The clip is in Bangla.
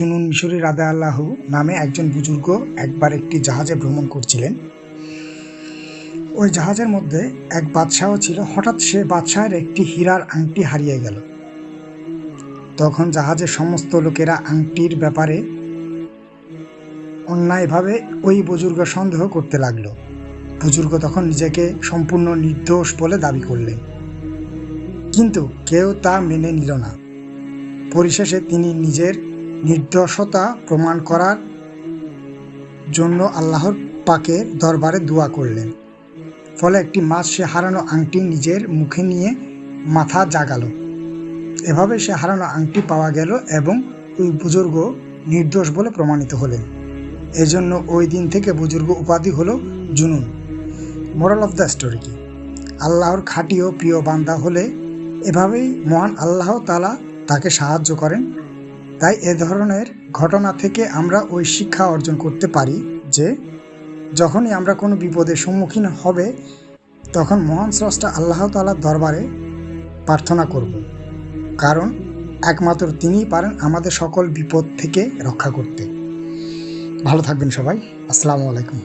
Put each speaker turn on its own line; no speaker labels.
জুনুন মিশরি রাদিয়াল্লাহু নামে একজন বুজুর্গ একবার একটি জাহাজে ভ্রমণ করছিলেন। ওই জাহাজের মধ্যে এক বাদশাহ ছিল। হঠাৎ সে বাদশাহের একটি হীরার আংটি হারিয়ে গেল। তখন জাহাজের সমস্ত লোকেরা আংটির ব্যাপারে অন্যায়ভাবে ওই বুজুর্গ সন্দেহ করতে লাগলো। বুজুর্গ তখন নিজেকে সম্পূর্ণ নির্দোষ বলে দাবি করলেন, কিন্তু কেউ তা মেনে নিল না। পরিশেষে তিনি নিজের নির্দোষতা প্রমাণ করার জন্য আল্লাহর পাকের দরবারে দোয়া করলেন। ফলে একটি মাস সে হারানো আংটি নিজের মুখে নিয়ে মাথা জাগালো। এভাবে সে হারানো আংটি পাওয়া গেল এবং ওই বুজুর্গ নির্দোষ বলে প্রমাণিত হলেন। এজন্য ওই দিন থেকে বুজুর্গ উপাধি হলো জুনুন। মোরাল অফ দ্য স্টোরি কি? আল্লাহর খাঁটি ও প্রিয় বান্দা হলে এভাবেই মহান আল্লাহ তাআলা তাকে সাহায্য করেন। তাই এ ধরনের ঘটনা থেকে আমরা ওই শিক্ষা অর্জন করতে পারি যে যখনই আমরা কোনো বিপদের সম্মুখীন হবে তখন মহান স্রষ্টা আল্লাহ তাআলার দরবারে প্রার্থনা করব, কারণ একমাত্র তিনিই পারেন আমাদের সকল বিপদ থেকে রক্ষা করতে। ভালো থাকবেন সবাই। আসসালামু আলাইকুম।